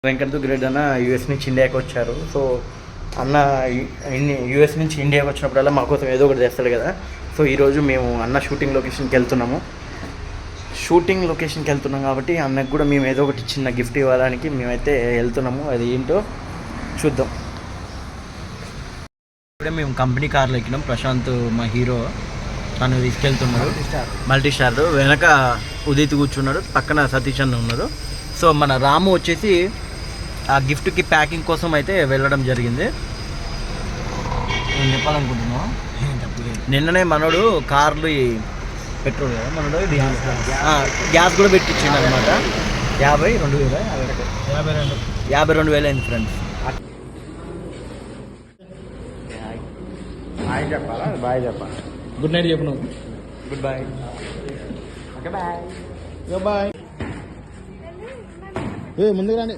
Venkat grade అన్న US నుంచి ఇండియాకి వచ్చారు. సో అన్న యూఎస్ నుంచి ఇండియాకి వచ్చినప్పుడల్లా మా కోసం ఏదో ఒకటి తెస్తాడు కదా. సో ఈరోజు మేము అన్న షూటింగ్ లొకేషన్కి వెళ్తున్నాం కాబట్టి అన్నకు కూడా మేము ఏదో ఒకటి చిన్న గిఫ్ట్ ఇవ్వడానికి మేమైతే వెళ్తున్నాము. అది ఏంటో చూద్దాం. ఇప్పుడే మేము కంపెనీ కార్లో ఎక్కినాం. ప్రశాంత్ మా హీరో తను తీసుకెళ్తున్నాడు. మల్టీ స్టార్ వెనక ఉదిత్ కూర్చున్నాడు, పక్కన సతీష్ అన్న ఉన్నారు. సో మన రాము వచ్చేసి ఆ గిఫ్ట్కి ప్యాకింగ్ కోసం అయితే వెళ్ళడం జరిగింది. నేను చెప్పాలనుకుంటున్నాను, నిన్ననే మనోడు కార్లు పెట్రోల్ కదా, మనోడు గ్యాస్ కూడా పెట్టించిండు అనమాట. 52,000 అయింది ఫ్రెండ్స్. బాయ్ చెప్పాలా, గుడ్ నైట్ చెప్పు. Good boy. Okay bye. Bye. ముందుకు రండి.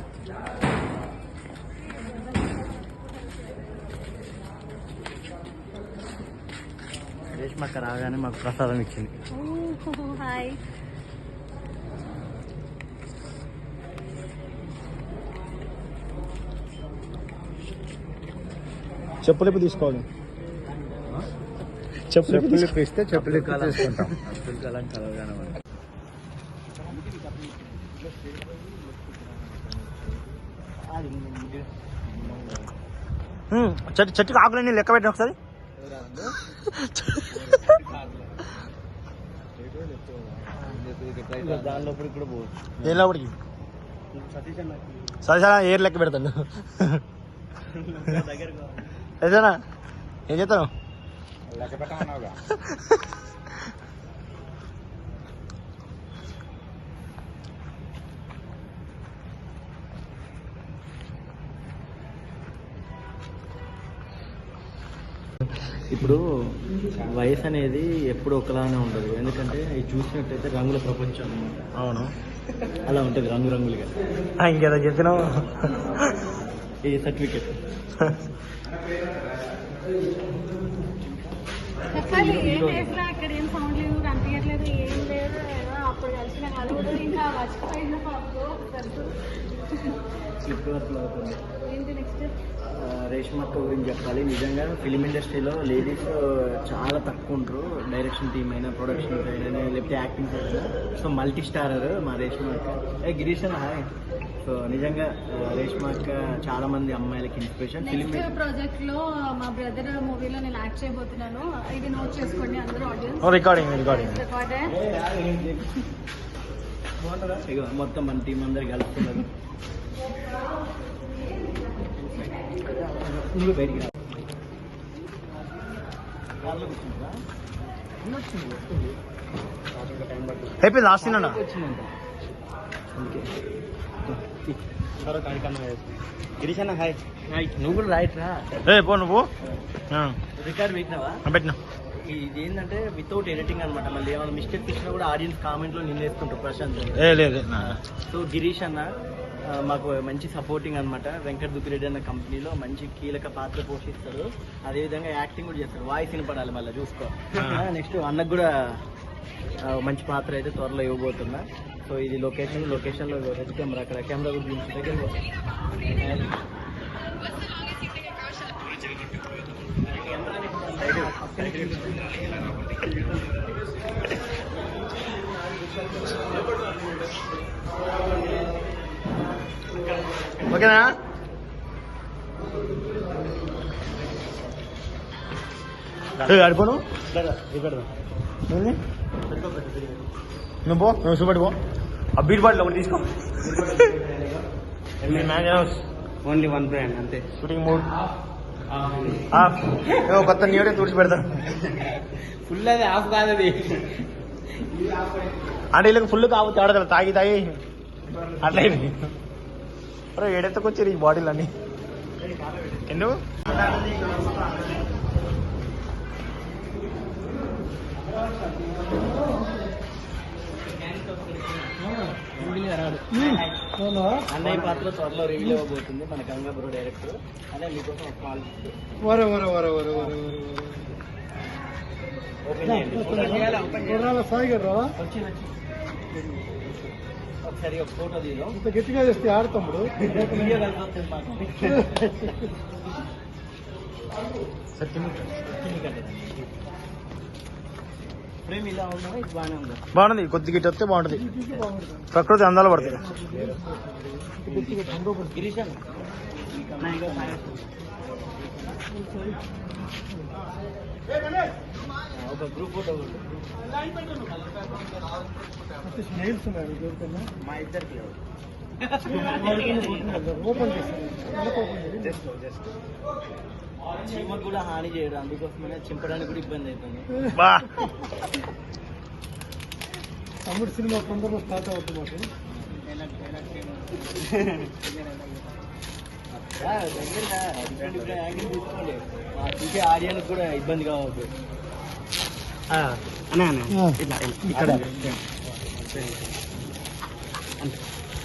రేష్మక్క రాగానే మాకు ప్రసాదం ఇచ్చింది. హాయ్. చెప్పులు ఇప్పుడు తీసుకోవాలి. చెప్పులు ఇస్తే చెప్పులు తీసుకుంటాం. అబ్దుల్ కలాం కలవగానే చెట్టుకు ఆకులన్నీ లెక్క పెట్టిన ఒకసారి. దాని లోపలికి కూడా పోవచ్చు. దేని లోపలికి? సరే ఏర్ లెక్క పెడతాను. ఏదైనా ఏం చేస్తాను లెక్క పెట్టమన్నావుగా. ఇప్పుడు వయసు అనేది ఎప్పుడు ఒకలానే ఉండదు. ఎందుకంటే ఇది చూసినట్టయితే రంగుల ప్రపంచం అన్నమాట. అవును, అలా ఉంటుంది రంగురంగులుగా. ఇంకేదో చెప్తున్నావు. ఈ సర్టిఫికెట్ చెప్పాలి. ఏం చేసినా అక్కడ ఏం సౌండ్ లేదు, కనిపించట్లేదు, ఏం లేదు. అప్పుడు కలిసిన కలుగుడు ఇంకా మర్చిపోయిన స్లిప్ వర్క్లు అవుతుంది. ఏంటి నెక్స్ట్? రేష్మక్క గురించి చెప్పాలి. నిజంగా ఫిలిం ఇండస్ట్రీలో లేడీస్ చాలా తక్కువ ఉంటారు. డైరెక్షన్ టీమ్ అయినా, ప్రొడక్షన్ అయినా, లేకపోతే యాక్టింగ్ అయినా. సో మల్టీ స్టారర్ మా రేష్మక్క. గిరీష్ అన్న హాయ్. సో నిజంగా రేష్మక్క చాలా మంది అమ్మాయిలకి ఇన్స్పిరేషన్. ఫిలిం ప్రాజెక్ట్ లో మా బ్రదర్ మూవీలో నేను యాక్ట్ చేయబోతున్నాను. ఇది నోట్ చేసుకోండి అందరూ ఆడియన్స్. రికార్డింగ్ మొత్తం మన టీం అందరు కలుస్తున్నారు. నువ్వు బయటికి అయిపోయింది. లాస్ట్ తిన్నా వచ్చిందంట. గిరీష్ అన్న హాయ్. నువ్వు కూడా రైట్ రా. పో నువ్వు రికార్డ్ పెట్టినావా? పెట్టినా. ఇది ఏంటంటే వితౌట్ ఎడిటింగ్ అనమాట. మళ్ళీ ఏమైనా మిస్టేక్ ఇచ్చినా కూడా ఆడియన్స్ కామెంట్ లో నిన్ను వేసుకుంటారు ప్రశాంత్. లేదు. సో గిరీష్ అన్న మాకు మంచి సపోర్టింగ్ అనమాట. వెంకట్ దుగ్గిరెడ్డి అన్న కంపెనీలో మంచి కీలక పాత్ర పోషిస్తాడు. అదేవిధంగా యాక్టింగ్ కూడా చేస్తాడు. వాయిస్ వినపడాలి మళ్ళీ చూసుకో. నెక్స్ట్ అన్నకు కూడా మంచి పాత్ర అయితే త్వరలో ఇవ్వబోతున్నా. సో ఇది లొకేషన్లో రెడ్ కెమెరా, అక్కడ కెమెరా గురించి దగ్గర ఓకేనా? అడిపోను నువ్వు నువ్వు చూపెట్టుకో. ఆ బీట్ బాటిల్ ఒకటి తీసుకో. ఓన్లీ వన్ బ్రాండ్ అంతే. షూటింగ్ మూడ్ కొత్త న్యూడే తుడిచి పెడతాను. ఫుల్ అది ఆఫ్ కాదు. అది అంటే వీళ్ళకి ఫుల్ కావచ్చు ఆడతారు తాగి అట్లా. అరే ఏడెత్తకొచ్చారు ఈ బాటిల్ అన్ని. ఎందుకు అన్నయ్య పాత్ర త్వరలో రివీల్ అవ్వబోతుంది. మన గంగాపురం డైరెక్టర్ అదే మీకోసం ఒక కాల్ ఓపెన్ చేయండి. ఒకసారి ఒక ఫోటో తీయడం ఇంత గట్టిగా చేస్తే ఆడుతాడు. వీడియో కలిసి వస్తుంది మాకు. ఫ్రేమ్ ఇలా ఉన్నా ఇది బాగానే ఉంది. బాగుంది, కొద్ది గిట్ వస్తే బాగుంటుంది. ప్రకృతి అందాలు పడుతుంది. గిరీష్ అన్న నా ఇంకా ఒక గ్రూప్ ఫోటో స్నేహిల్స్ ఉన్నారు దొరుకుతున్నా. మా ఇద్దరికి లేవు. ఓపెన్ చేస్తాను. చీమకు కూడా హాని చేయడు, అందుకోసమే చింపడానికి కూడా ఇబ్బంది అవుతుంది. బా తమ్ముడు సినిమా తొందరలో స్టార్ట్ అవుతుంది మాకు. డిఫరెంట్ యాంగిల్ తీసుకోండి, చూసే ఆడియన్స్ కూడా ఇబ్బంది కావద్దు. ఇక్కడ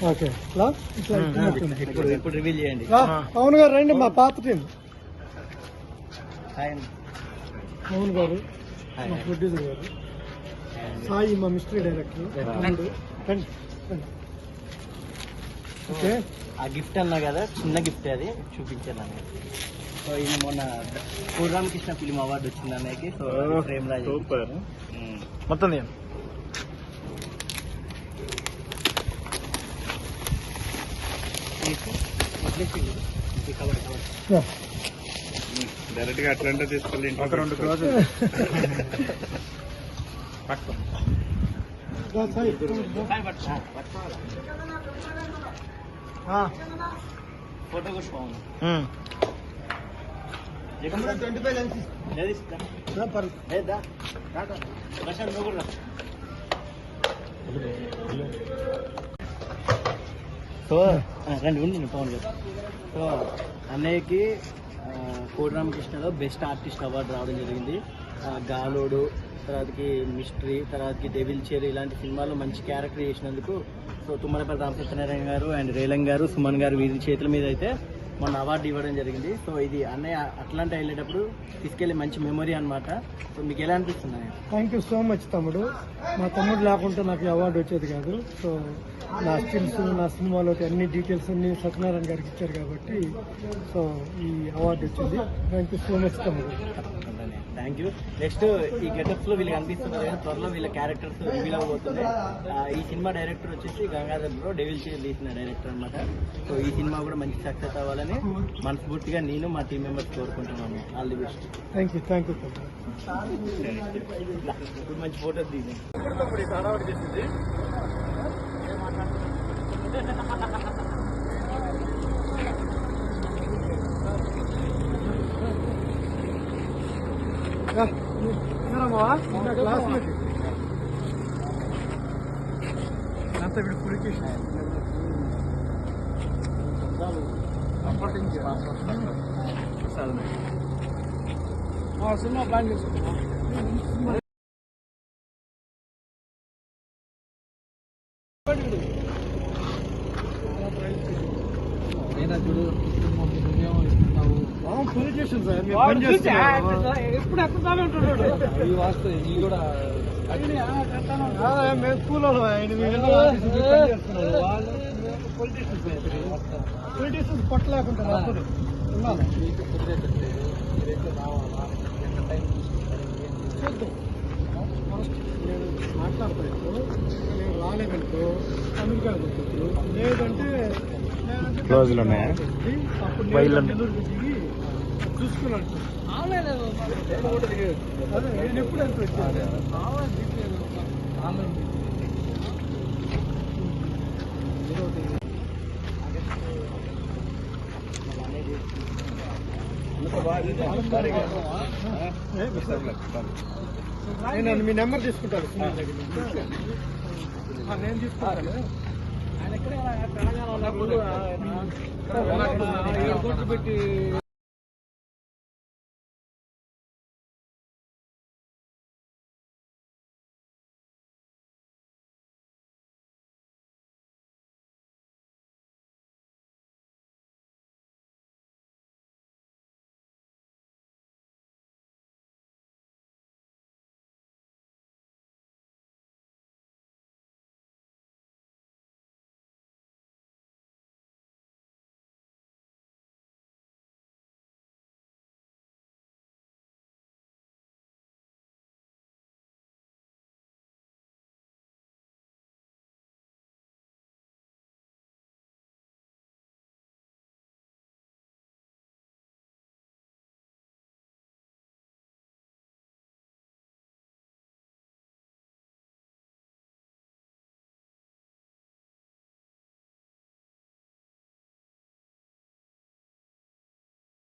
ఓకే ఇట్లా ఇట్లా ఇప్పుడు రివీల్ చేయండి. పవన్ గారు రండి, మా పాత టీం. హాయ్ అన్న. పవన్ గారు మా ప్రొడ్యూసర్ గారు, సాయి మా మిస్టరీ డైరెక్టర్. రండి రండి. ఓకే ఆ గిఫ్ట్ అన్నా కదా, చిన్న గిఫ్ట్ అది చూపించాను అన్నయ్య. సో ఇది మొన్న పూర్రామకృష్ణ ఫిలిం అవార్డు వచ్చింది అన్నయ్యకి. సో ఫ్రేమ్ రాజు మొత్తం తీయండి. కవర్ డైరెక్ట్ గా అట్లా తీసుకోవాలి. ఒక 2 క్లోజ్ సాయి ఫోటో కూడా బాగుంది. ప్రశాంత్ నువ్వు కూడా రా. సో రండి ఉండి పవన్ గారు. సో అన్నయ్యకి కోటరామకృష్ణలో బెస్ట్ ఆర్టిస్ట్ అవార్డు రావడం జరిగింది. గాలోడు, తర్వాతకి మిస్టరీ, తర్వాతకి డెవిల్ చేర్ ఇలాంటి సినిమాల్లో మంచి క్యారెక్టర్ చేసినందుకు సో తుమ్మలపల్లి రామసత్యనారాయణ గారు అండ్ రేలంగ్ గారు, సుమన్ గారు వీరి చేతుల మీద అయితే మొన్న అవార్డు ఇవ్వడం జరిగింది. సో ఇది అన్నయ్య అట్లాంటి వెళ్ళేటప్పుడు తీసుకెళ్లి మంచి మెమొరీ అన్నమాట. సో మీకు ఎలా అనిపిస్తుంది అన్నయ్య? థ్యాంక్ యూ సో మచ్ తమ్ముడు. మా తమ్ముడు లేకుంటే నాకు ఈ అవార్డు వచ్చేది కాదు. సో నా స్కిల్స్, నా సినిమాలోకి అన్ని డీటెయిల్స్ అన్ని సత్యనారాయణ గారికి ఇచ్చారు కాబట్టి సో ఈ అవార్డు వచ్చింది. థ్యాంక్ యూ సో మచ్ తమ్ముడు. Thank you. నెక్స్ట్ ఈ గెటప్స్ లో వీళ్ళు కనిపిస్తున్నారు కదా, త్వరలో వీళ్ళ క్యారెక్టర్స్ రివీల్ అవబోతుంది. ఈ సినిమా డైరెక్టర్ వచ్చేసి గంగాధర్ బ్రో, డెవిల్ చేర్ తీసిన డైరెక్టర్ అన్నమాట. సో ఈ సినిమా కూడా మంచి సక్సెస్ అవ్వాలని మనస్ఫూర్తిగా నేను మా టీం మెంబర్స్ కోరుకుంటున్నాను. All the best. Thank you తమ్ముడు. ఇప్పుడు మంచి ఫోటోస్ తీసి క్లాస్మేట్ అంతా వీడు పులికేషన్ సినిమా ప్లాన్ చేసుకున్నా. పొలిటీషియన్ సార్, మీరు పని చేస్తున్నారు. ఎప్పుడు ఎక్కడ ఉంటున్నాడు మేము స్కూల్లో పొలిటీషియన్స్ పట్టలేకుంటారు. అప్పుడు మాట్లాడతాను. నేను రాలేదనుకో అమెరికా లేదంటే క్లోజ్లు ఉన్నాయా? అప్పుడు చూసుకున్నాను. అదే నేను ఎప్పుడు ఎంత వచ్చాను నేను మీ నెంబర్ తీసుకుంటాను. నేను తీసుకుంటాను. ఆయన ఎక్కడ తెలంగాణ ఉన్నప్పుడు 7 కోట్లు పెట్టి